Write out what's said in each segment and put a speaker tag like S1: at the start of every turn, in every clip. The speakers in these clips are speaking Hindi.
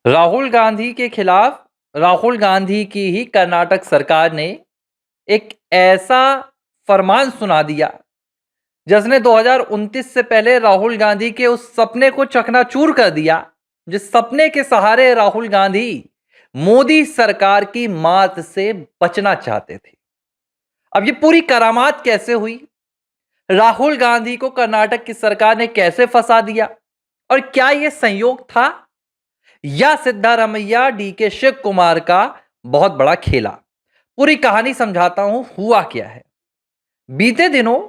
S1: राहुल गांधी के खिलाफ राहुल गांधी की ही कर्नाटक सरकार ने एक ऐसा फरमान सुना दिया जिसने 2029 से पहले राहुल गांधी के उस सपने को चकनाचूर कर दिया जिस सपने के सहारे राहुल गांधी मोदी सरकार की मात से बचना चाहते थे। अब ये पूरी करामात कैसे हुई? राहुल गांधी को कर्नाटक की सरकार ने कैसे फंसा दिया और क्या यह संयोग था या सिद्धारमैया डी के शिव कुमार का बहुत बड़ा खेला? पूरी कहानी समझाता हूं हुआ क्या है। बीते दिनों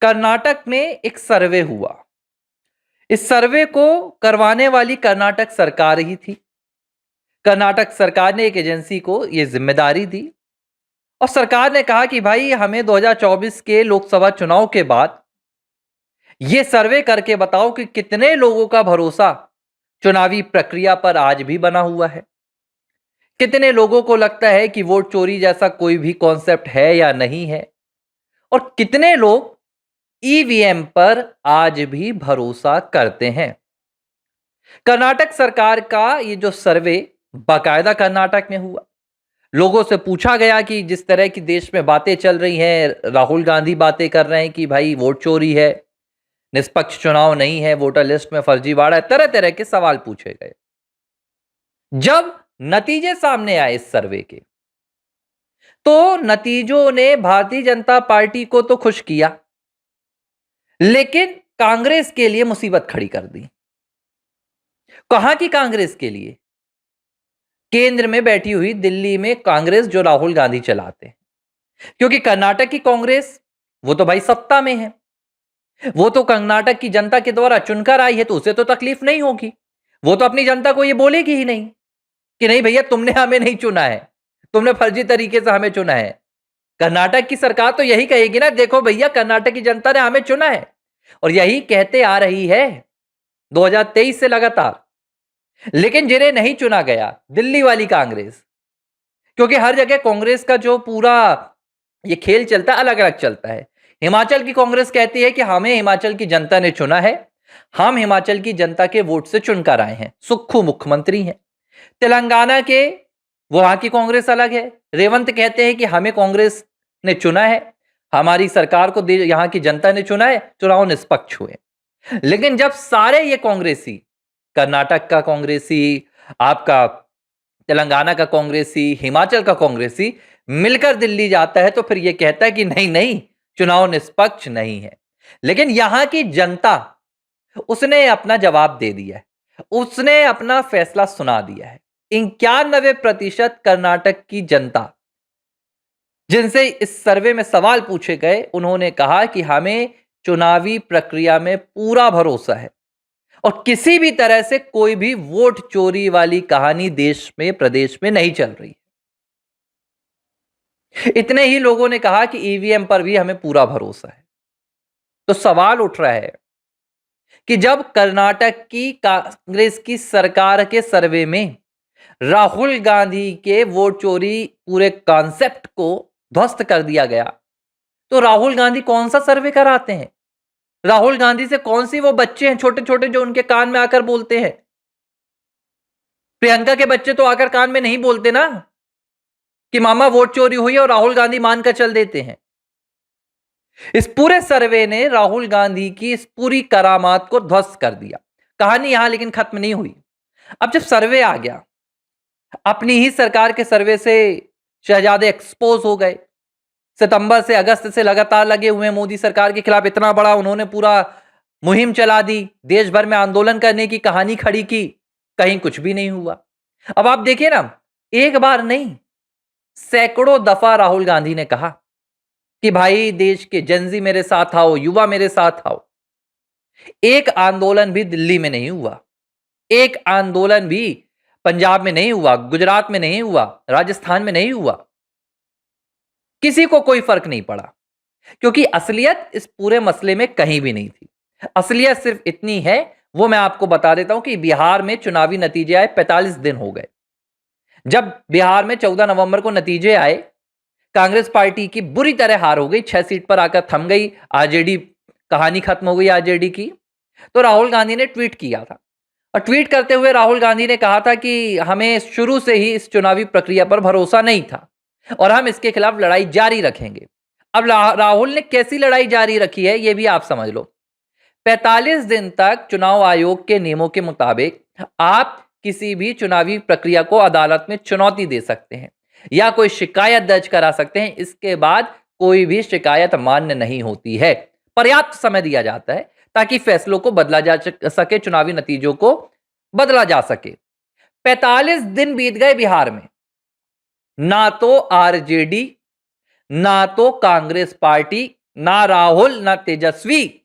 S1: कर्नाटक में एक सर्वे हुआ। इस सर्वे को करवाने वाली कर्नाटक सरकार ही थी। कर्नाटक सरकार ने एक एजेंसी को यह जिम्मेदारी दी और सरकार ने कहा कि भाई हमें 2024 के लोकसभा चुनाव के बाद यह सर्वे करके बताओ कि कितने लोगों का भरोसा चुनावी प्रक्रिया पर आज भी बना हुआ है। कितने लोगों को लगता है कि वोट चोरी जैसा कोई भी कॉन्सेप्ट है या नहीं है और कितने लोग ईवीएम पर आज भी भरोसा करते हैं। कर्नाटक सरकार का ये जो सर्वे बाकायदा कर्नाटक में हुआ। लोगों से पूछा गया कि जिस तरह की देश में बातें चल रही हैं, राहुल गांधी बातें कर रहे हैं कि भाई वोट चोरी है, निष्पक्ष चुनाव नहीं है, वोटर लिस्ट में फर्जीवाड़ा है, तरह तरह के सवाल पूछे गए। जब नतीजे सामने आए इस सर्वे के, तो नतीजों ने भारतीय जनता पार्टी को तो खुश किया, लेकिन कांग्रेस के लिए मुसीबत खड़ी कर दी। कहां की कांग्रेस के लिए? केंद्र में बैठी हुई दिल्ली में कांग्रेस जो राहुल गांधी चलाते हैं। क्योंकि कर्नाटक की कांग्रेस वो तो भाई सत्ता में है, वो तो कर्नाटक की जनता के द्वारा चुनकर आई है, तो उसे तो तकलीफ नहीं होगी। वो तो अपनी जनता को ये बोलेगी ही नहीं कि नहीं भैया तुमने हमें नहीं चुना है, तुमने फर्जी तरीके से हमें चुना है। कर्नाटक की सरकार तो यही कहेगी ना, देखो भैया कर्नाटक की जनता ने हमें चुना है, और यही कहते आ रही है 2023 से लगातार। लेकिन जिन्हें नहीं चुना गया, दिल्ली वाली कांग्रेस, क्योंकि हर जगह कांग्रेस का जो पूरा ये खेल चलता है अलग अलग चलता है। हिमाचल की कांग्रेस कहती है कि हमें हिमाचल की जनता ने चुना है, हम हिमाचल की जनता के वोट से चुनकर आए हैं, सुक्खू मुख्यमंत्री हैं। तेलंगाना के वहां की कांग्रेस अलग है, रेवंत कहते हैं कि हमें कांग्रेस ने चुना है, हमारी सरकार को यहां की जनता ने चुना है, चुनाव निष्पक्ष हुए। लेकिन जब सारे ये कांग्रेसी, कर्नाटक का कांग्रेसी, आपका तेलंगाना का कांग्रेसी, हिमाचल का कांग्रेसी मिलकर दिल्ली जाता है, तो फिर यह कहता है कि नहीं नहीं चुनाव निष्पक्ष नहीं है। लेकिन यहां की जनता, उसने अपना जवाब दे दिया है, उसने अपना फैसला सुना दिया है। 91% कर्नाटक की जनता जिनसे इस सर्वे में सवाल पूछे गए, उन्होंने कहा कि हमें चुनावी प्रक्रिया में पूरा भरोसा है और किसी भी तरह से कोई भी वोट चोरी वाली कहानी देश में, प्रदेश में नहीं चल रही। इतने ही लोगों ने कहा कि ईवीएम पर भी हमें पूरा भरोसा है। तो सवाल उठ रहा है कि जब कर्नाटक की कांग्रेस की सरकार के सर्वे में राहुल गांधी के वोट चोरी पूरे कॉन्सेप्ट को ध्वस्त कर दिया गया, तो राहुल गांधी कौन सा सर्वे कराते हैं? राहुल गांधी से कौन सी वो बच्चे हैं छोटे छोटे जो उनके कान में आकर बोलते हैं? प्रियंका के बच्चे तो आकर कान में नहीं बोलते ना कि मामा वोट चोरी हुई और राहुल गांधी मानकर चल देते हैं। इस पूरे सर्वे ने राहुल गांधी की इस पूरी करामात को ध्वस्त कर दिया। कहानी यहां लेकिन खत्म नहीं हुई। अब जब सर्वे आ गया, अपनी ही सरकार के सर्वे से शहजादे एक्सपोज हो गए। सितंबर से अगस्त से लगातार लगे हुए मोदी सरकार के खिलाफ, इतना बड़ा उन्होंने पूरा मुहिम चला दी, देश भर में आंदोलन करने की कहानी खड़ी की, कहीं कुछ भी नहीं हुआ। अब आप देखिए ना, एक बार नहीं सैकड़ों दफा राहुल गांधी ने कहा कि भाई देश के जनजी मेरे साथ आओ, युवा मेरे साथ आओ। एक आंदोलन भी दिल्ली में नहीं हुआ, एक आंदोलन भी पंजाब में नहीं हुआ, गुजरात में नहीं हुआ, राजस्थान में नहीं हुआ। किसी को कोई फर्क नहीं पड़ा, क्योंकि असलियत इस पूरे मसले में कहीं भी नहीं थी। असलियत सिर्फ इतनी है, वो मैं आपको बता देता हूं कि बिहार में चुनावी नतीजे आए, 45 दिन हो गए। जब बिहार में 14 नवंबर को नतीजे आए, कांग्रेस पार्टी की बुरी तरह हार हो गई, 6 सीट पर आकर थम गई, आरजेडी कहानी खत्म हो गई आरजेडी की। तो राहुल गांधी ने ट्वीट किया था, और ट्वीट करते हुए राहुल गांधी ने कहा था कि हमें शुरू से ही इस चुनावी प्रक्रिया पर भरोसा नहीं था और हम इसके खिलाफ लड़ाई जारी रखेंगे। अब राहुल ने कैसी लड़ाई जारी रखी है ये भी आप समझ लो। 45 दिन तक चुनाव आयोग के नियमों के मुताबिक आप किसी भी चुनावी प्रक्रिया को अदालत में चुनौती दे सकते हैं या कोई शिकायत दर्ज करा सकते हैं। इसके बाद कोई भी शिकायत मान्य नहीं होती है। पर्याप्त समय दिया जाता है ताकि फैसलों को बदला जा सके, चुनावी नतीजों को बदला जा सके। 45 दिन बीत गए बिहार में, ना तो आरजेडी, ना तो कांग्रेस पार्टी, ना राहुल, ना तेजस्वी,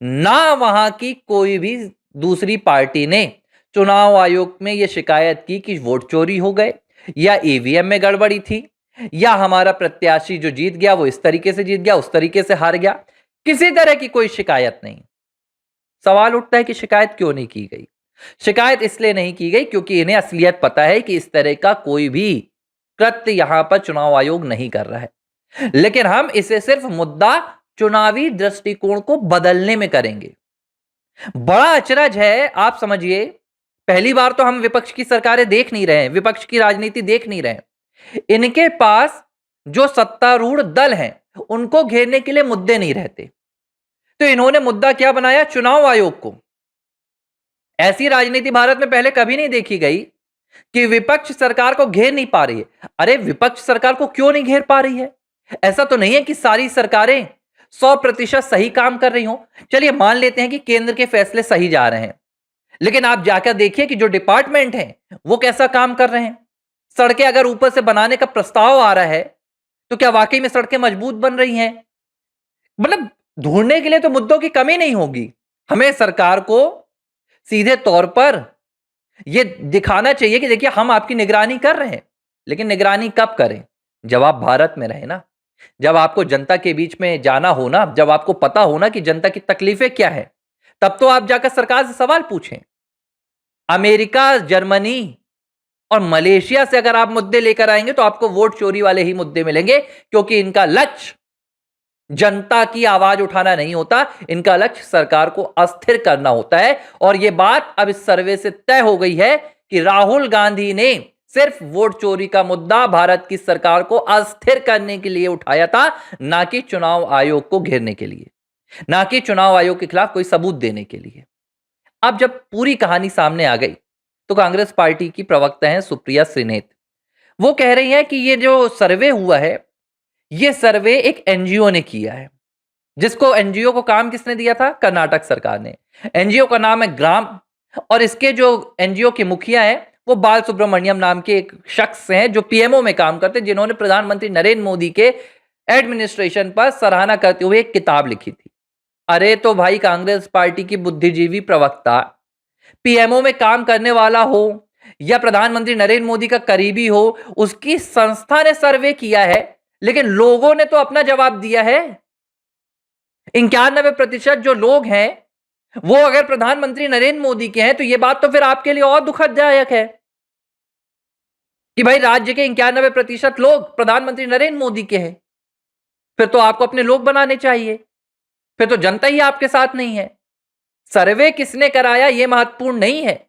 S1: ना वहां की कोई भी दूसरी पार्टी ने चुनाव आयोग में यह शिकायत की कि वोट चोरी हो गए या ईवीएम में गड़बड़ी थी या हमारा प्रत्याशी जो जीत गया वो इस तरीके से जीत गया, उस तरीके से हार गया। किसी तरह की कोई शिकायत नहीं। सवाल उठता है कि शिकायत क्यों नहीं की गई? शिकायत इसलिए नहीं की गई क्योंकि इन्हें असलियत पता है कि इस तरह का कोई भी कृत्य यहां पर चुनाव आयोग नहीं कर रहा है। लेकिन हम इसे सिर्फ मुद्दा चुनावी दृष्टिकोण को बदलने में करेंगे। बड़ा अचरज है, आप समझिए। पहली बार तो हम विपक्ष की सरकारें देख नहीं रहे हैं, विपक्ष की राजनीति देख नहीं रहे हैं। इनके पास जो सत्तारूढ़ दल हैं उनको घेरने के लिए मुद्दे नहीं रहते, तो इन्होंने मुद्दा क्या बनाया? चुनाव आयोग को। ऐसी राजनीति भारत में पहले कभी नहीं देखी गई कि विपक्ष सरकार को घेर नहीं पा रही है। अरे विपक्ष सरकार को क्यों नहीं घेर पा रही है? ऐसा तो नहीं है कि सारी सरकारें 100% सही काम कर रही हो। चलिए मान लेते हैं कि केंद्र के फैसले सही जा रहे हैं, लेकिन आप जाकर देखिए कि जो डिपार्टमेंट है वो कैसा काम कर रहे हैं। सड़कें अगर ऊपर से बनाने का प्रस्ताव आ रहा है तो क्या वाकई में सड़कें मजबूत बन रही हैं? मतलब ढूंढने के लिए तो मुद्दों की कमी नहीं होगी। हमें सरकार को सीधे तौर पर यह दिखाना चाहिए कि देखिए हम आपकी निगरानी कर रहे हैं। लेकिन निगरानी कब करें? जब आप भारत में रहे ना, जब आपको जनता के बीच में जाना हो ना, जब आपको पता हो ना कि जनता की तकलीफें क्या है, तब तो आप जाकर सरकार से सवाल पूछें। अमेरिका, जर्मनी और मलेशिया से अगर आप मुद्दे लेकर आएंगे तो आपको वोट चोरी वाले ही मुद्दे मिलेंगे, क्योंकि इनका लक्ष्य जनता की आवाज उठाना नहीं होता, इनका लक्ष्य सरकार को अस्थिर करना होता है। और यह बात अब इस सर्वे से तय हो गई है कि राहुल गांधी ने सिर्फ वोट चोरी का मुद्दा भारत की सरकार को अस्थिर करने के लिए उठाया था, ना कि चुनाव आयोग को घेरने के लिए, ना कि चुनाव आयोग के खिलाफ कोई सबूत देने के लिए। अब जब पूरी कहानी सामने आ गई तो कांग्रेस पार्टी की प्रवक्ता हैं सुप्रिया श्रीनेत, वो कह रही हैं कि ये जो सर्वे हुआ है, ये सर्वे एक एनजीओ ने किया है। जिसको एनजीओ को काम किसने दिया था? कर्नाटक सरकार ने। एनजीओ का नाम है ग्राम, और इसके जो एनजीओ के मुखिया हैं वो बाल सुब्रमण्यम नाम के एक शख्स हैं जो पीएमओ में काम करते, जिन्होंने प्रधानमंत्री नरेंद्र मोदी के एडमिनिस्ट्रेशन पर सराहना करते हुए एक किताब लिखी थी। अरे तो भाई कांग्रेस पार्टी की बुद्धिजीवी प्रवक्ता पीएमओ में काम करने वाला हो या प्रधानमंत्री नरेंद्र मोदी का करीबी हो, उसकी संस्था ने सर्वे किया है, लेकिन लोगों ने तो अपना जवाब दिया है। 91% जो लोग हैं वो अगर प्रधानमंत्री नरेंद्र मोदी के हैं तो यह बात तो फिर आपके लिए और दुखदायक है कि भाई राज्य के 91% लोग प्रधानमंत्री नरेंद्र मोदी के हैं। फिर तो आपको अपने लोग बनाने चाहिए, फिर तो जनता ही आपके साथ नहीं है। सर्वे किसने कराया यह महत्वपूर्ण नहीं है,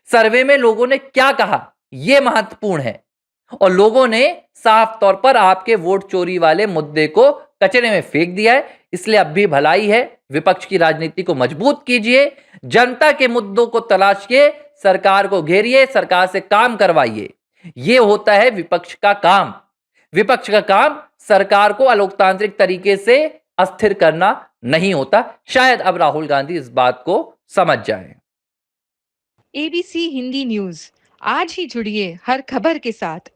S1: सर्वे में लोगों ने क्या कहा यह महत्वपूर्ण है। और लोगों ने साफ तौर पर आपके वोट चोरी वाले मुद्दे को कचरे में फेंक दिया है। इसलिए अब भी भलाई है, विपक्ष की राजनीति को मजबूत कीजिए, जनता के मुद्दों को तलाशिए, सरकार को घेरिए, सरकार से काम करवाइए। यह होता है विपक्ष का काम। विपक्ष का काम सरकार को अलोकतांत्रिक तरीके से अस्थिर करना नहीं होता। शायद अब राहुल गांधी इस बात को समझ जाएं।
S2: एबीसी हिंदी न्यूज, आज ही जुड़िए हर खबर के साथ।